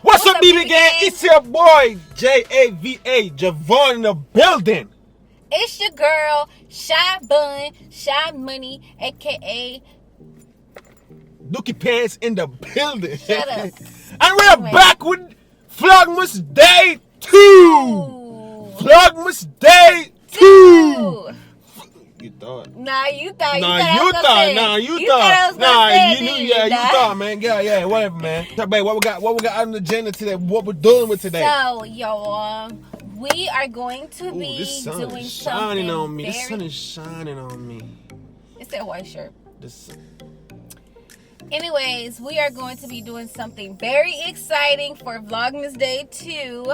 What's up, BB Gang? It's your boy, Java, Javon in the building. It's your girl, Shy Bun, Shy Money, a.k.a. Dookie Pants in the building. Shut up. And we're back with Vlogmas Day 2. Vlogmas Day 2. You thought. Nah, you thought. You thought, man. Yeah, whatever, man. So, babe, what we got on the agenda today? What we're doing with today? So, y'all, we are going to be this sun doing is shining something on me. very... This sun is shining on me. It's that white shirt. This... Anyways, we are going to be doing something very exciting for Vlogmas Day 2.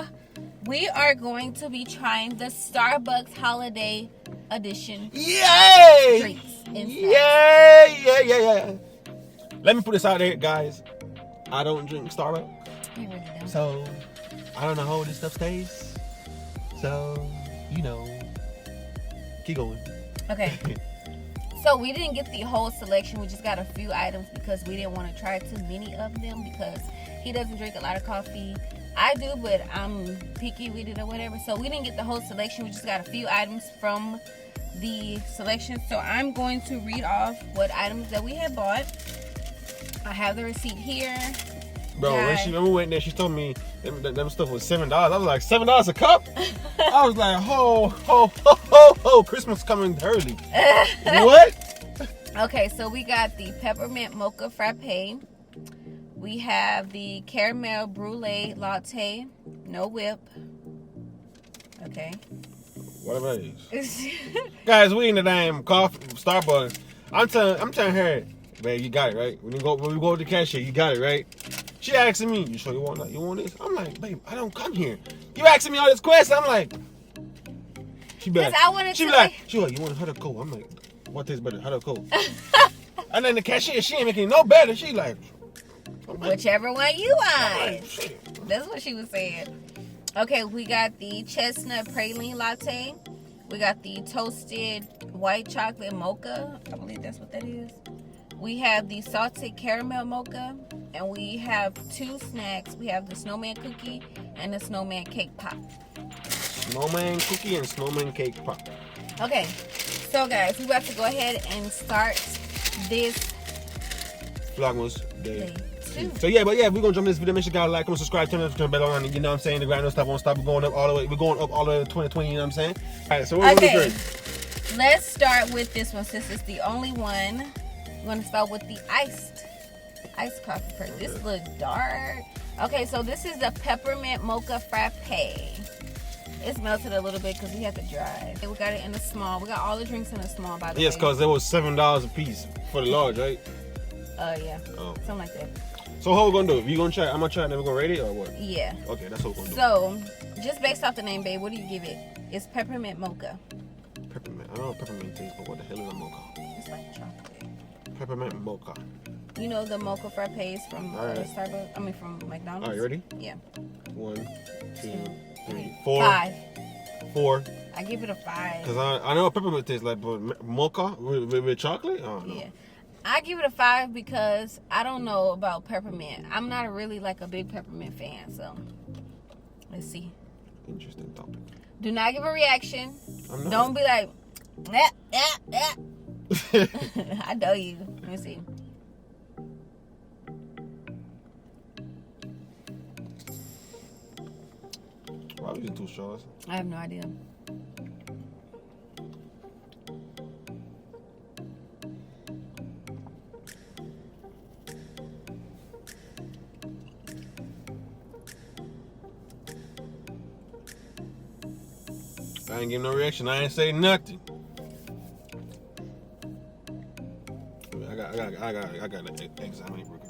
We are going to be trying the Starbucks Holiday Edition. Yay! Drinks and Yeah. Let me put this out there, guys. I don't drink Starbucks. You really don't. So, I don't know how this stuff tastes. So, keep going. Okay. So we didn't get the whole selection. We just got a few items because we didn't want to try too many of them because he doesn't drink a lot of coffee. I do, but I'm picky with it or whatever. So we didn't get the whole selection. We just got a few items from the selection. So I'm going to read off what items that we had bought. I have the receipt here. Bro, when we went there, she told me them stuff was $7. I was like, $7 a cup? I was like, ho, Christmas coming early. What? Okay, so we got the peppermint mocha frappe. We have the caramel brulee latte, no whip. Okay. Whatever it is. Guys, we in the damn coffee Starbucks. I'm telling her, man, you got it, right? When we go to the cashier, you got it, right? She asking me, you sure you want that? You want this? I'm like, babe, I don't come here. You asking me all this questions. I'm like, she be like, you want hot or cold? I'm like, what tastes better, hot or cold? And then the cashier, she ain't making no better. She like, whichever one you want. Like, that's what she was saying. Okay, we got the chestnut praline latte. We got the toasted white chocolate mocha. I believe that's what that is. We have the salted caramel mocha. And we have two snacks. We have the snowman cookie and the snowman cake pop. Snowman cookie and snowman cake pop. Okay, so guys, we're about to go ahead and start this Vlogmas Day 2. So we're gonna jump in this video. Make sure you guys like, comment, subscribe, turn the bell on, you know what I'm saying? The grind don't stop, won't stop. We're going up all the way. We're going up all the way to 2020, you know what I'm saying? Alright, so what we're gonna drink? Let's start with this one since it's the only one. We're gonna start with the iced coffee first. This looks dark. Okay, so this is the peppermint mocha frappe. It's melted a little bit because we had to dry. We got it in a small. We got all the drinks in a small, by the way. Yes, because it was $7 a piece for the large, right? Yeah. Oh. Something like that. So how we gonna do it? You gonna try? I'm gonna try it and then we're gonna rate it or what? Yeah. Okay, that's what we're gonna do. So, just based off the name, babe, what do you give it? It's peppermint mocha. Peppermint. I don't know what peppermint tastes, but what the hell is a mocha? It's like chocolate. Peppermint mocha. You know the mocha frappes from Starbucks? I mean, from McDonald's? All right, you ready? Yeah. 1, 2, 3, 4. 5. 4. I give it a 5. Because I know what peppermint tastes like, but mocha with chocolate? I don't know. Yeah. I give it a 5 because I don't know about peppermint. I'm not really like a big peppermint fan, so let's see. Interesting topic. Do not give a reaction. I'm not. Don't be like, I know you. Let me see. Why are we using 2 straws? I have no idea. I ain't give no reaction. I ain't say nothing. I got an examine real quick.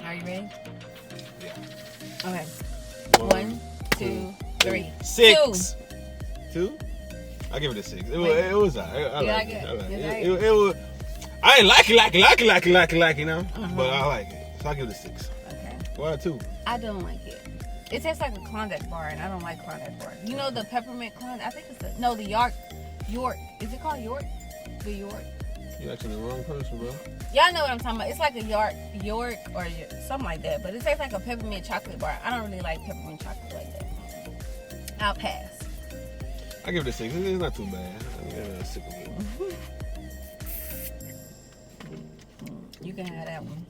Are you ready? Yeah. Okay. 1, 2, 3. 6. 2? I give it a 6. It was alright. I like it. It was. I ain't like it, you know? But I like it. So I give it a 6. Okay. Why 2? I don't like it. It tastes like a Klondike bar, and I don't like Klondike bar. You know the peppermint Klondike? I think it's the York. Is it called York? The York? You're asking the wrong person, bro. Y'all know what I'm talking about. It's like a York or something like that. But it tastes like a peppermint chocolate bar. I don't really like peppermint chocolate like that. I'll pass. I give it a 6. It's not too bad. I give it a 6 of it. You can have that one.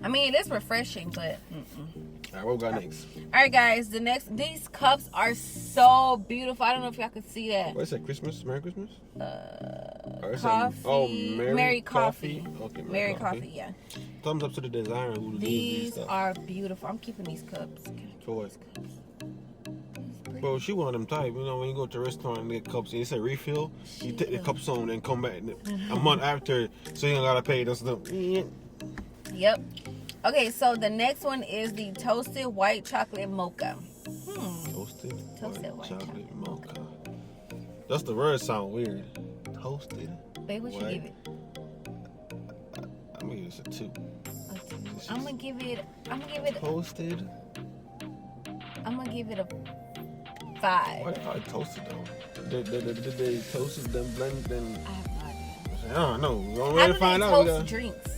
I mean, it's refreshing, but. All right, what we got next? All right, guys. These cups are so beautiful. I don't know if y'all can see that. What is that? Christmas? Merry Christmas? Coffee. Merry Coffee. Okay, Merry Coffee. Yeah. Thumbs up to the designer who did These stuff. are beautiful. I'm keeping these cups. For what? Bro, she one of them type. You know, when you go to a restaurant and get cups and you say refill, you take the cups home and come back a month after, so you don't gotta pay. That's the. Yep. Okay, so the next one is the toasted white chocolate mocha. Toasted white chocolate mocha. That's the word sound weird. Toasted. Babe, what you give it? I'm gonna give this a 2. I'm gonna give it. Toasted. I'm gonna give it a 5. Why they call it toasted though? Did they toasted them blend then? I have no idea. I don't know. We're How ready do to find they out. toast drinks?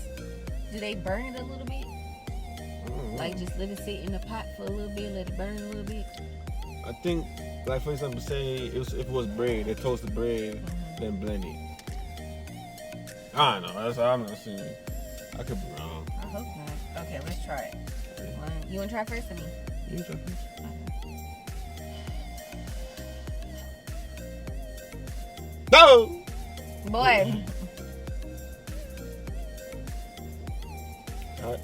Do they burn it a little bit? Like just let it sit in the pot for a little bit, let it burn a little bit? I think, like for example, say if it was bread, they toast the bread, then blend it. I don't know. That's how I'm assuming. I could be wrong. I hope not. Okay, let's try it. You want to try first or me? You try first. No! Boy. Alright.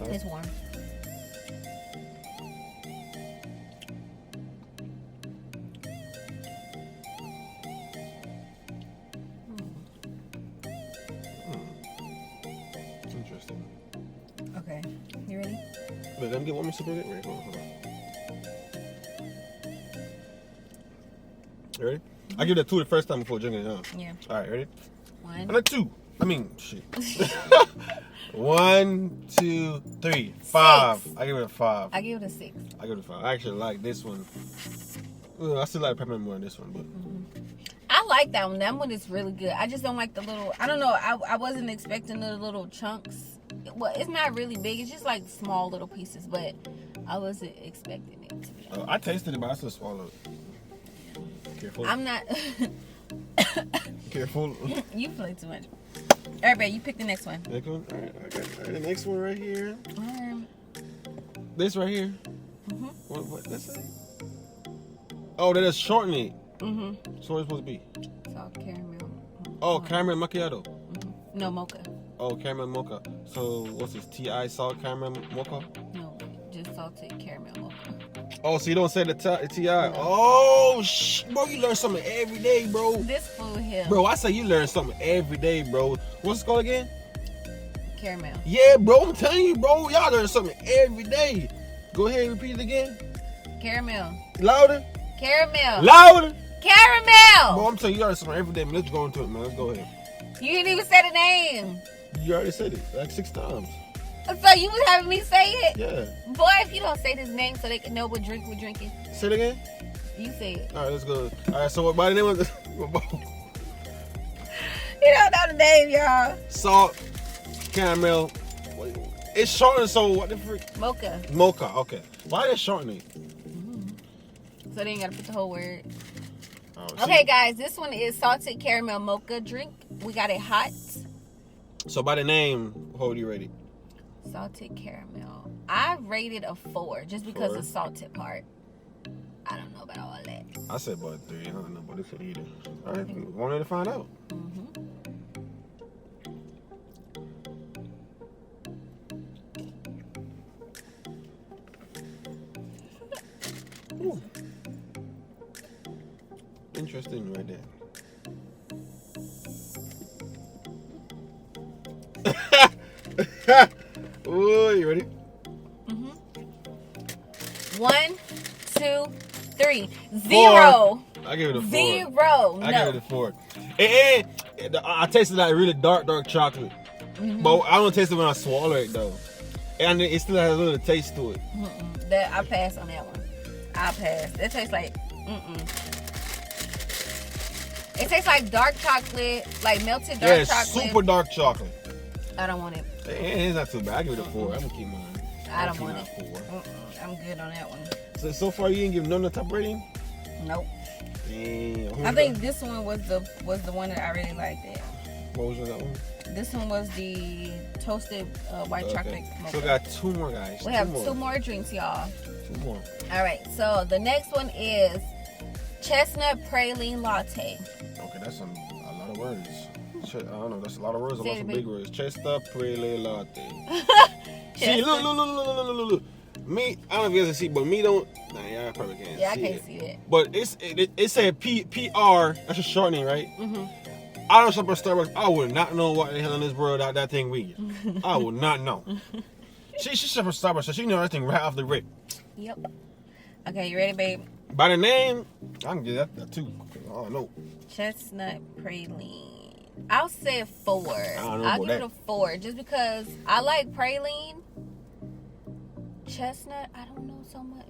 It's warm. Interesting. Okay. You ready? Wait, let me get one more sip of it. Wait, hold on. You ready? I give that 2 the first time before drinking it, huh? Yeah. Alright, ready? 1. And a 2. I mean, shit. 1, 2, 3, 5. 6. I give it a 5. I give it a 6. I give it a 5. I actually like this one. I still like peppermint more than this one, but I like that one. That one is really good. I just don't like the little. I don't know. I wasn't expecting the little chunks. Well, it's not really big. It's just like small little pieces, but I wasn't expecting it to be. I tasted it, but I still swallowed it. Careful. I'm not. Careful. You play too much. All right, babe. You pick the next one. Next one. All right, I got the next one right here. Um, This right here. What? That's it. Oh, that is shortening. So what's it supposed to be? Salt caramel. Oh, caramel macchiato. No mocha. Oh, caramel mocha. So what's this? T.I. salt caramel mocha? No, just salted caramel mocha. Oh, so you don't say the T.I. Oh, bro, you learn something every day, bro. This food here. Bro, I say you learn something every day, bro. What's it called again? Caramel. Yeah, bro, I'm telling you, bro. Y'all learn something every day. Go ahead and repeat it again. Caramel. Louder. Caramel. Louder. Caramel. Bro, I'm telling you, you learn something every day, man. Let's go into it, man. Let's go ahead. You didn't even say the name. You already said it like 6 times. So you was having me say it? Yeah. Boy, if you don't say this name so they can know what drink we're drinking, Say it again. you say it. All right, let's go. All right, so what by the name of this? You don't know the name, y'all. Salt, caramel. It's shortened, so what the freak? Mocha. Mocha, okay. Why they shortening? So they ain't gotta put the whole word. Oh, Okay, guys, this one is salted caramel mocha drink. We got it hot. So by the name, what would you rate it? Salted caramel. I rated a 4 just because 4? of the salted part. I don't know about all that. I said about 3. I don't know about this either. All right, wanted to find out. Ooh. Interesting right there. Ooh, you ready? 1, 2, 3. 0. I give it a 4. 0. I give it a 4. And I tasted like really dark chocolate. But I don't taste it when I swallow it though. And it still has a little taste to it. That I pass on that one. I pass. That tastes like It tastes like dark chocolate, like melted dark chocolate. Super dark chocolate. I don't want it. It's not too bad. I give it a 4. I'm gonna keep mine. I don't want it. 4. I'm good on that one. So far you didn't give none of the top rating? Nope. Damn. I think this one was the one that I really liked. It. What was that one? This one was the toasted white chocolate mocha. So we got 2 more, guys. We have 2 more drinks, y'all. 2 more. All right. So the next one is chestnut praline latte. Okay, that's a lot of words. I don't know. That's a lot of words. A lot of Say it, big babe. words. Chestnut praline latte. See, look. Me, I don't know if you guys can see, but me don't. Nah, y'all probably can't. Yeah, I see can't it. see it. But it said PR. That's a shortening, right? Mm-hmm. I don't shop at Starbucks. I would not know what the hell in this world that thing means. I would not know. She shop at Starbucks, so she know that thing right off the rip. Yep. Okay, you ready, babe? By the name, I can give that 2. I don't know. Chestnut praline. I'll say a 4. don't know I'll about give it a 4 just because I like praline. Chestnut, I don't know so much.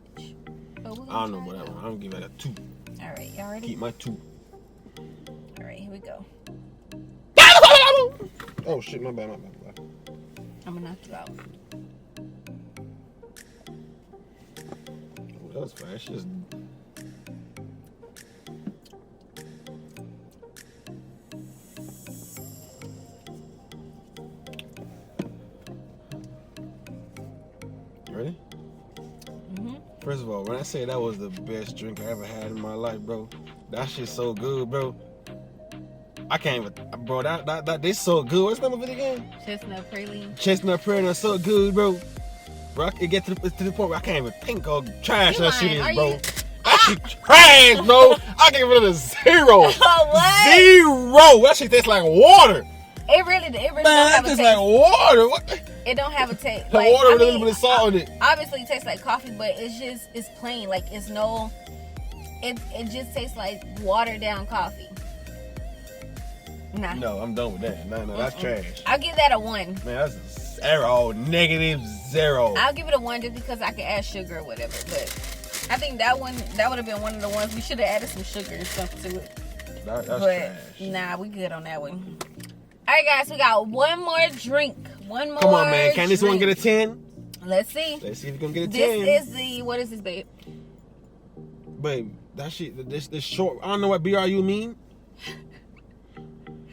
But we're I don't gonna know try about it that out. one. I'm gonna give it a 2. All right, y'all ready? Keep my 2. All right, here we go. Oh shit, my bad. I'm gonna knock you out. Oh, that was fast. Just... Ready? Mm-hmm. First of all, when I say that was the best drink I ever had in my life, bro, that shit's so good, bro. I can't even, bro. That this so good. What's the name of it again? Chestnut praline. Chestnut praline is so good, bro. Bro, it get to the point where I can't even think how trash You that shit lying. is, bro. Are you- That shit trash, bro. I give it a 0. Oh, what? 0. That shit tastes like water. It really don't Man, have that a tastes taste. like water. What the? It don't have a taste. The water with a little bit of salt on it. Obviously, it tastes like coffee, but it's plain. Like it's no. It just tastes like watered down coffee. Nah. No, I'm done with that. No, that's trash. I'll give that a 1. Man, that's a 0. -0. I'll give it a 1 just because I can add sugar or whatever. But I think that would have been one of the ones we should have added some sugar and stuff to it. That's But trash. nah, we good on that one. All right, guys, we got one more drink. One more. Come on, man. Can this one drink. get a 10? Let's see. Let's see if you can get a 10. This is the what is this, babe? Babe, that shit, this short. I don't know what BRU mean.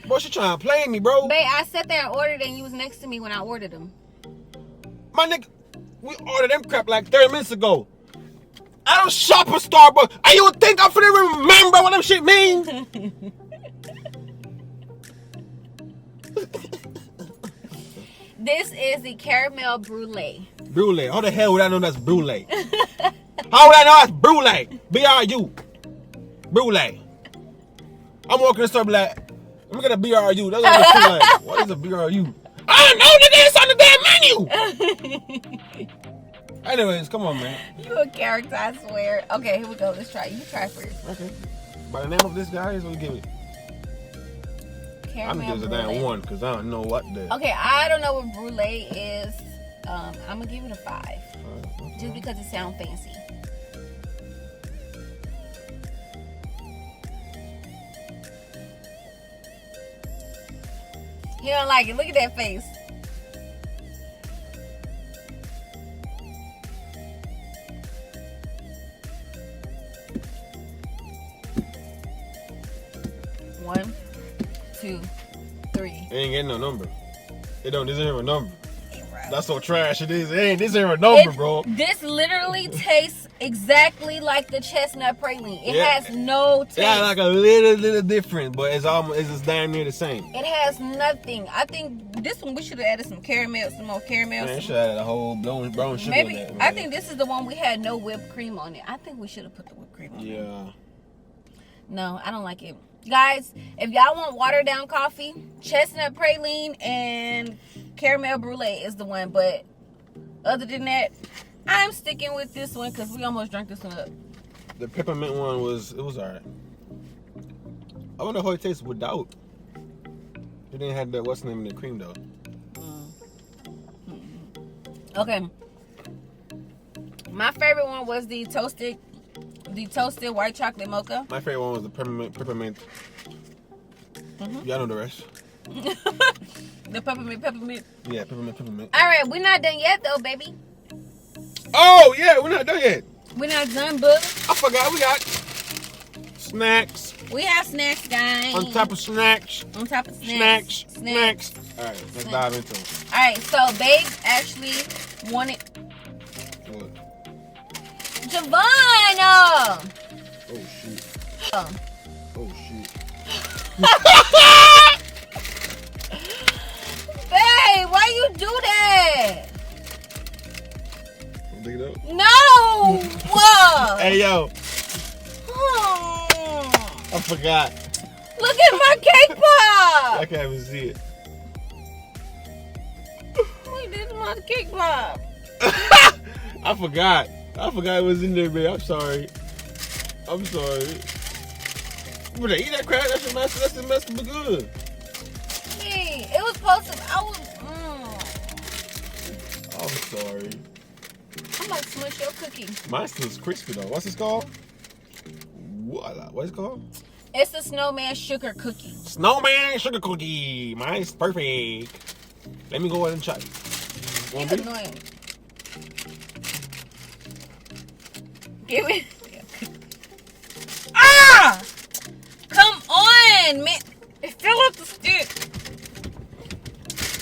Boy, she trying to play me, bro. Babe, I sat there and ordered, and you was next to me when I ordered them. My nigga, we ordered them crap like 30 minutes ago. I don't shop at Starbucks. And you would think I'm finna remember what them shit mean? This is the caramel brulee. Brulee. How the hell would I know that's brulee? How would I know that's brulee? BRU. Brulee. I'm walking the store be like, let me get a BRU. That's what I'm like. What is a BRU? I don't know, nigga. It's on the damn menu. Anyways, come on, man. You a character, I swear. Okay, here we go. Let's try. You try first. Okay. By the name of this guy, so we give it. I'm Caramel gonna give it a damn brulee. 1 because I don't know what the. Okay, I don't know what brulee is. I'm gonna give it a 5, just because it sounds fancy. He don't like it. Look at that face. One, 2, 3. It ain't getting no number. It don't deserve a number. That's so trash it is. It ain't deserve a number, bro. This literally tastes exactly like the chestnut praline. It Yeah. has no taste. Yeah, like a little different, but it's almost it's damn near the same. It has nothing. I think this one we should have added some caramel, some more caramel. Man, some- should have had a whole brown sugar Maybe in that, I man. think this is the one we had no whipped cream on it. I think we should have put the whipped cream on it. Yeah. No, I don't like it. Guys, if y'all want watered down coffee, chestnut praline and caramel brulee is the one. But other than that, I'm sticking with this one because we almost drank this one up. The peppermint one was alright. I wonder how it tastes without. It didn't have the what's the name in the cream though. Okay. My favorite one was the toasted white chocolate mocha. My favorite one was the peppermint Y'all know the rest. The peppermint. Yeah, peppermint. All right, we're not done yet though, baby. Oh yeah, we're not done yet. We're not done, boo. I forgot we got snacks. We have snacks, guys. On top of snacks. On top of snacks. Snacks. All right, let's dive into it. All right, so Babe actually wanted What? Javon. Oh shoot. Oh. Oh shoot. Babe, why you do that? Dig it up. No. Whoa. Hey yo, Hmm. I forgot. Look at my cake pop. I can't even see it. Wait, this is my cake pop. I forgot. I forgot it was in there, man. I'm sorry. But eat that crap. That's your master. That's the master be good. Hey, it was supposed to. I was. I'm sorry. I'm about to smush your cookie. Mine still crispy though. What's this called? What's it called? It's the snowman sugar cookie. Snowman sugar cookie. Mine's perfect. Let me go ahead and try it. It's annoying. Give it. Ah! Come on, man. It fell off the stick.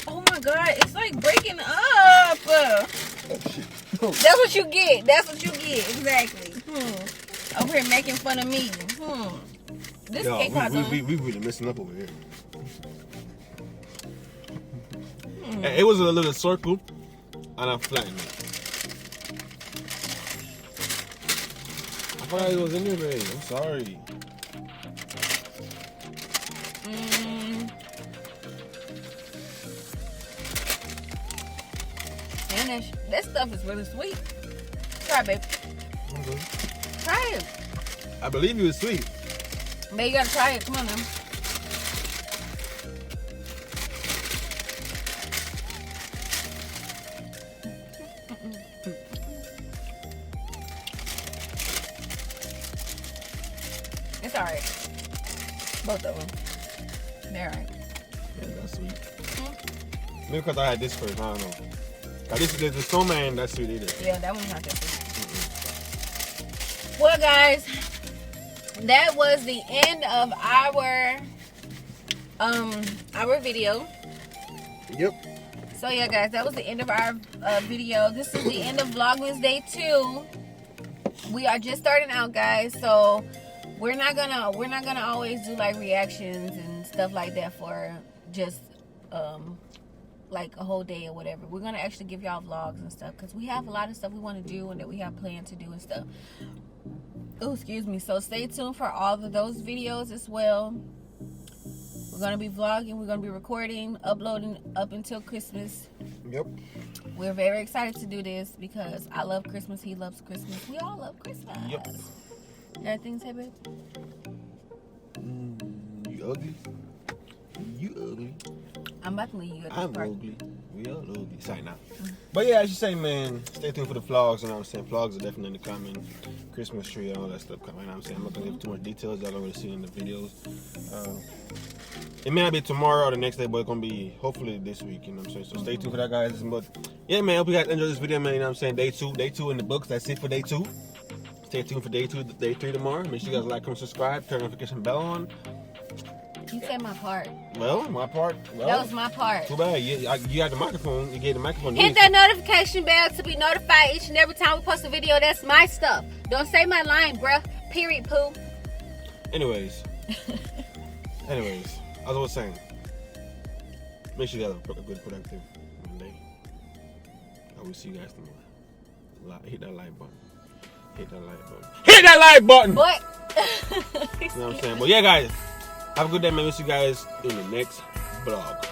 Oh my god, it's like breaking up. Oh shit. That's what you get. That's what you get. Exactly. Over here making fun of me. This Yo, cake pop. we really messing up over here. It was a little circle, and I flattened it. I thought it was in there, babe. I'm sorry. And that stuff is really sweet. Try it, babe. Okay. Try it. I believe you was sweet. Babe, you gotta try it. Come on now. It's alright. Both of them. They're alright. Yeah, that's sweet. Maybe because I had this first. I don't know. This is the snowman. That's sweet either. Yeah, that one's not that sweet. Well, guys, that was the end of our video. Yep. So yeah, guys, that was the end of our video. This is the end of Vlogmas Day 2. We are just starting out, guys, so we're not gonna always do like reactions and stuff like that for just like a whole day or whatever. We're gonna actually give y'all vlogs and stuff because we have a lot of stuff we want to do and that we have planned to do and stuff. Oh, excuse me. So stay tuned for all of those videos as well. We're gonna be vlogging, we're gonna be recording, uploading up until Christmas. Yep. We're very excited to do this because I love Christmas, he loves Christmas, we all love Christmas. Yep. Everything say, babe? You ugly. You ugly. I'm about to leave you at this I'm part. ugly. We all ugly. Sign out. But yeah, as you say, man, stay tuned for the vlogs. You know what I'm saying? Vlogs are definitely coming. Christmas tree and all that stuff coming. You know what I'm saying? I'm not going to give too much details. Y'all already see in the videos. It may not be tomorrow or the next day, but it's going to be hopefully this week. You know what I'm saying? So stay tuned for that, guys. But yeah, man, hope you guys enjoyed this video, man. You know what I'm saying? Day 2 in the books. That's it for day 2. Stay tuned for day 2, day 3 tomorrow. Make sure you guys like, comment, subscribe, turn the notification bell on. You said my part. Well, my part. Well, That was my part. too bad. You had the microphone. You gave the microphone. Hit that notification bell to be notified each and every time we post a video. That's my stuff. Don't say my line, bruh. Period, poo. Anyways, as I was saying, make sure you guys have a good, productive Monday. I will see you guys tomorrow. Hit that like button. Hit that like button. Hit that like button! What? You know what I'm saying? But yeah, guys, have a good day, man. We'll see you guys in the next vlog.